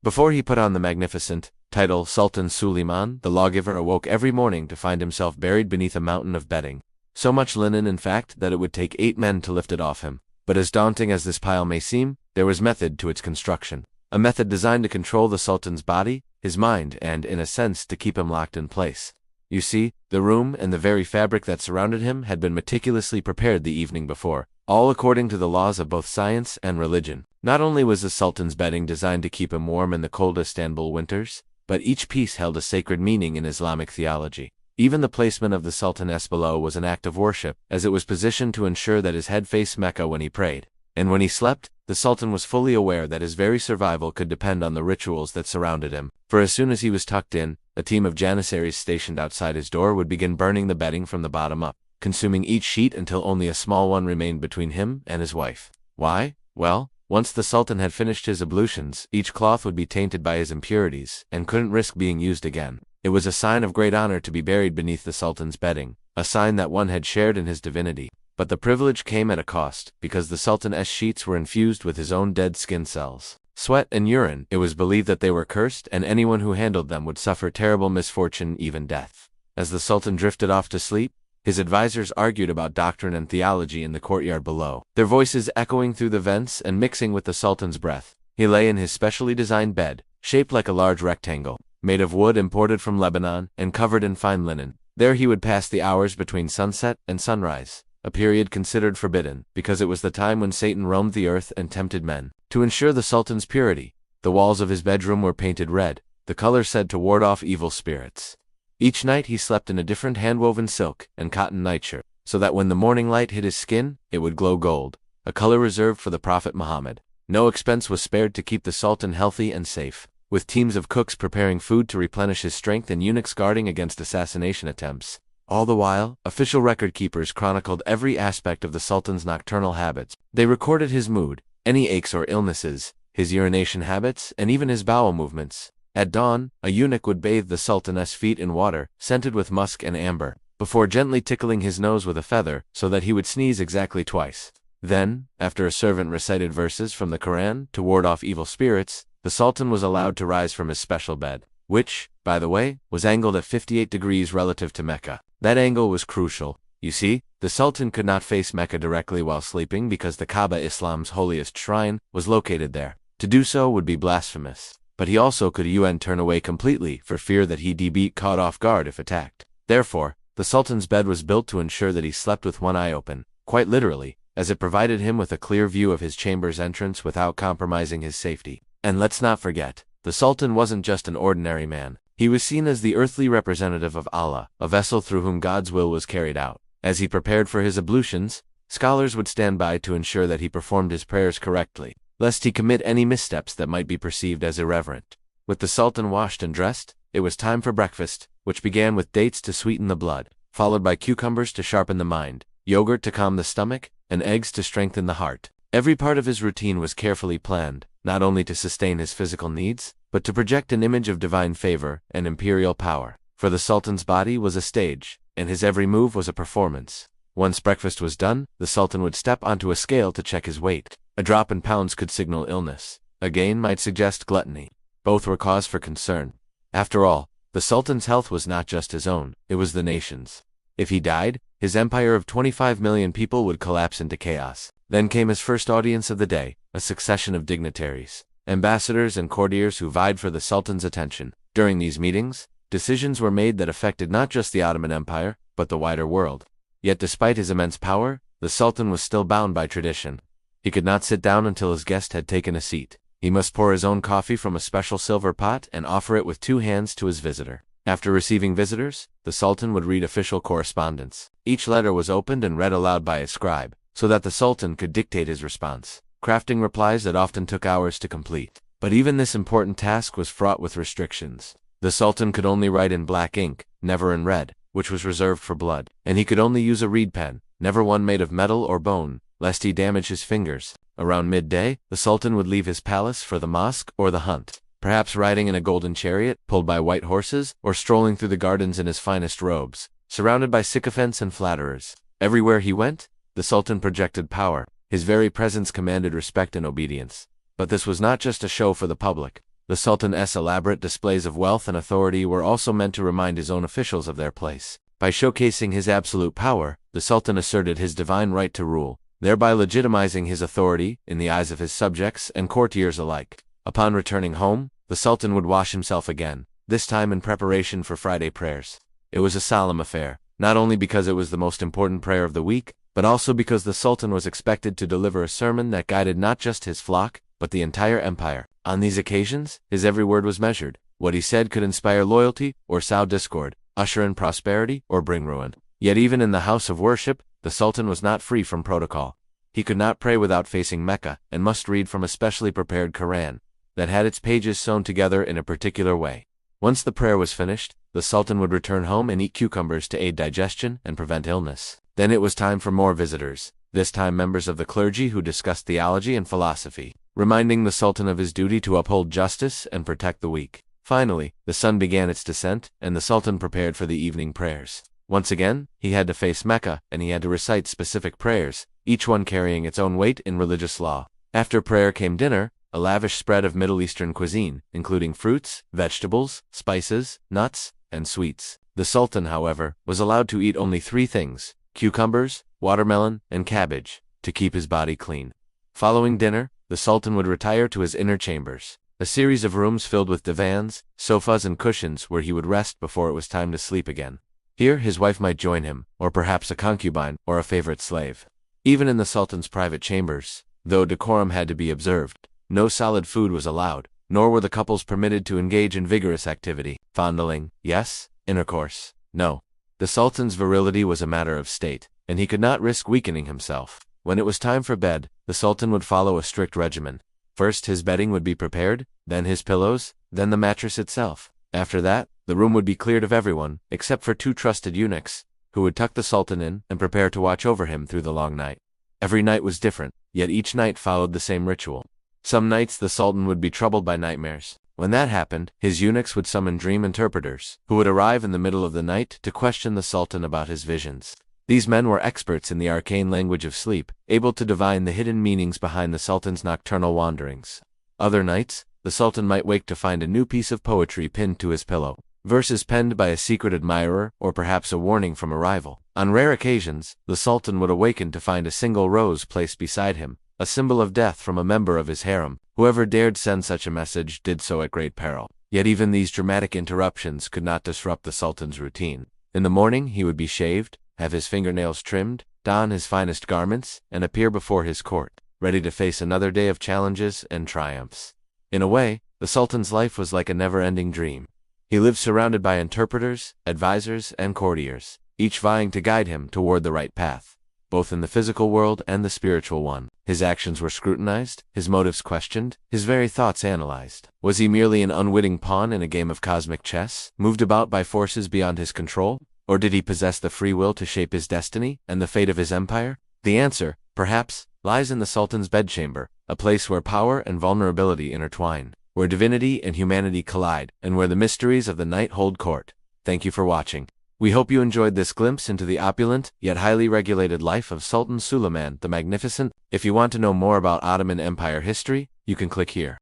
Before he put on the magnificent title Sultan Suleiman, the lawgiver awoke every morning to find himself buried beneath a mountain of bedding. So much linen, in fact, that it would take 8 men to lift it off him. But as daunting as this pile may seem, there was method to its construction. A method designed to control the Sultan's body, his mind, and, in a sense, to keep him locked in place. You see, the room and the very fabric that surrounded him had been meticulously prepared the evening before, all according to the laws of both science and religion. Not only was the Sultan's bedding designed to keep him warm in the cold Istanbul winters, but each piece held a sacred meaning in Islamic theology. Even the placement of the Sultan's below was an act of worship, as it was positioned to ensure that his head faced Mecca when he prayed. And when he slept, the Sultan was fully aware that his very survival could depend on the rituals that surrounded him, for as soon as he was tucked in, a team of janissaries stationed outside his door would begin burning the bedding from the bottom up, consuming each sheet until only a small one remained between him and his wife. Why? Well, once the Sultan had finished his ablutions, each cloth would be tainted by his impurities, and couldn't risk being used again. It was a sign of great honor to be buried beneath the Sultan's bedding, a sign that one had shared in his divinity. But the privilege came at a cost, because the Sultan's sheets were infused with his own dead skin cells. Sweat and urine, it was believed that they were cursed, and anyone who handled them would suffer terrible misfortune, even death. As the Sultan drifted off to sleep, his advisors argued about doctrine and theology in the courtyard below, their voices echoing through the vents and mixing with the Sultan's breath. He lay in his specially designed bed, shaped like a large rectangle, made of wood imported from Lebanon, and covered in fine linen. There he would pass the hours between sunset and sunrise, a period considered forbidden, because it was the time when Satan roamed the earth and tempted men. To ensure the Sultan's purity, the walls of his bedroom were painted red, the color said to ward off evil spirits. Each night he slept in a different hand-woven silk and cotton nightshirt, so that when the morning light hit his skin, it would glow gold, a color reserved for the Prophet Muhammad. No expense was spared to keep the Sultan healthy and safe, with teams of cooks preparing food to replenish his strength and eunuchs guarding against assassination attempts. All the while, official record-keepers chronicled every aspect of the Sultan's nocturnal habits. They recorded his mood, any aches or illnesses, his urination habits, and even his bowel movements. At dawn, a eunuch would bathe the Sultan's feet in water, scented with musk and amber, before gently tickling his nose with a feather, so that he would sneeze exactly twice. Then, after a servant recited verses from the Quran to ward off evil spirits, the Sultan was allowed to rise from his special bed, which, by the way, was angled at 58 degrees relative to Mecca. That angle was crucial. You see, the Sultan could not face Mecca directly while sleeping because the Kaaba, Islam's holiest shrine, was located there. To do so would be blasphemous. But he also could turn away completely for fear that he'd be caught off guard if attacked. Therefore, the Sultan's bed was built to ensure that he slept with one eye open, quite literally, as it provided him with a clear view of his chamber's entrance without compromising his safety. And let's not forget, the Sultan wasn't just an ordinary man. He was seen as the earthly representative of Allah, a vessel through whom God's will was carried out. As he prepared for his ablutions, scholars would stand by to ensure that he performed his prayers correctly, lest he commit any missteps that might be perceived as irreverent. With the Sultan washed and dressed, it was time for breakfast, which began with dates to sweeten the blood, followed by cucumbers to sharpen the mind, yogurt to calm the stomach, and eggs to strengthen the heart. Every part of his routine was carefully planned, not only to sustain his physical needs, but to project an image of divine favor and imperial power. For the Sultan's body was a stage, and his every move was a performance. Once breakfast was done, the Sultan would step onto a scale to check his weight. A drop in pounds could signal illness. A gain might suggest gluttony. Both were cause for concern. After all, the Sultan's health was not just his own, it was the nation's. If he died, his empire of 25 million people would collapse into chaos. Then came his first audience of the day, a succession of dignitaries, ambassadors and courtiers who vied for the Sultan's attention. During these meetings, decisions were made that affected not just the Ottoman Empire, but the wider world. Yet despite his immense power, the Sultan was still bound by tradition. He could not sit down until his guest had taken a seat. He must pour his own coffee from a special silver pot and offer it with 2 hands to his visitor. After receiving visitors, the Sultan would read official correspondence. Each letter was opened and read aloud by a scribe, so that the Sultan could dictate his response, crafting replies that often took hours to complete. But even this important task was fraught with restrictions. The Sultan could only write in black ink, never in red, which was reserved for blood, and he could only use a reed pen, never one made of metal or bone, lest he damage his fingers. Around midday, the Sultan would leave his palace for the mosque or the hunt, perhaps riding in a golden chariot, pulled by white horses, or strolling through the gardens in his finest robes, surrounded by sycophants and flatterers. Everywhere he went, the Sultan projected power. His very presence commanded respect and obedience. But this was not just a show for the public. The Sultan's elaborate displays of wealth and authority were also meant to remind his own officials of their place. By showcasing his absolute power, the Sultan asserted his divine right to rule, thereby legitimizing his authority in the eyes of his subjects and courtiers alike. Upon returning home, the Sultan would wash himself again, this time in preparation for Friday prayers. It was a solemn affair, not only because it was the most important prayer of the week, but also because the Sultan was expected to deliver a sermon that guided not just his flock, but the entire empire. On these occasions, his every word was measured. What he said could inspire loyalty or sow discord, usher in prosperity or bring ruin. Yet even in the house of worship, the Sultan was not free from protocol. He could not pray without facing Mecca, and must read from a specially prepared Quran that had its pages sewn together in a particular way. Once the prayer was finished, the Sultan would return home and eat cucumbers to aid digestion and prevent illness. Then it was time for more visitors, this time members of the clergy who discussed theology and philosophy, reminding the Sultan of his duty to uphold justice and protect the weak. Finally, the sun began its descent, and the Sultan prepared for the evening prayers. Once again, he had to face Mecca, and he had to recite specific prayers, each one carrying its own weight in religious law. After prayer came dinner, a lavish spread of Middle Eastern cuisine, including fruits, vegetables, spices, nuts, and sweets. The Sultan, however, was allowed to eat only 3 things: cucumbers, watermelon, and cabbage, to keep his body clean. Following dinner, the Sultan would retire to his inner chambers, a series of rooms filled with divans, sofas, and cushions where he would rest before it was time to sleep again. Here his wife might join him, or perhaps a concubine or a favorite slave. Even in the Sultan's private chambers, though decorum had to be observed, no solid food was allowed, nor were the couples permitted to engage in vigorous activity. Fondling, yes; intercourse, no. The Sultan's virility was a matter of state, and he could not risk weakening himself. When it was time for bed, the Sultan would follow a strict regimen. First his bedding would be prepared, then his pillows, then the mattress itself. After that, the room would be cleared of everyone, except for 2 trusted eunuchs, who would tuck the Sultan in and prepare to watch over him through the long night. Every night was different, yet each night followed the same ritual. Some nights the Sultan would be troubled by nightmares. When that happened, his eunuchs would summon dream interpreters, who would arrive in the middle of the night to question the Sultan about his visions. These men were experts in the arcane language of sleep, able to divine the hidden meanings behind the Sultan's nocturnal wanderings. Other nights, the Sultan might wake to find a new piece of poetry pinned to his pillow, verses penned by a secret admirer, or perhaps a warning from a rival. On rare occasions, the Sultan would awaken to find a single rose placed beside him, a symbol of death from a member of his harem. Whoever dared send such a message did so at great peril. Yet even these dramatic interruptions could not disrupt the Sultan's routine. In the morning he would be shaved, have his fingernails trimmed, don his finest garments, and appear before his court, ready to face another day of challenges and triumphs. In a way, the Sultan's life was like a never-ending dream. He lived surrounded by interpreters, advisors, and courtiers, each vying to guide him toward the right path, both in the physical world and the spiritual one. His actions were scrutinized, his motives questioned, his very thoughts analyzed. Was he merely an unwitting pawn in a game of cosmic chess, moved about by forces beyond his control? Or did he possess the free will to shape his destiny and the fate of his empire? The answer, perhaps, lies in the Sultan's bedchamber, a place where power and vulnerability intertwine, where divinity and humanity collide, and where the mysteries of the night hold court. Thank you for watching. We hope you enjoyed this glimpse into the opulent, yet highly regulated life of Sultan Suleiman the Magnificent. If you want to know more about Ottoman Empire history, you can click here.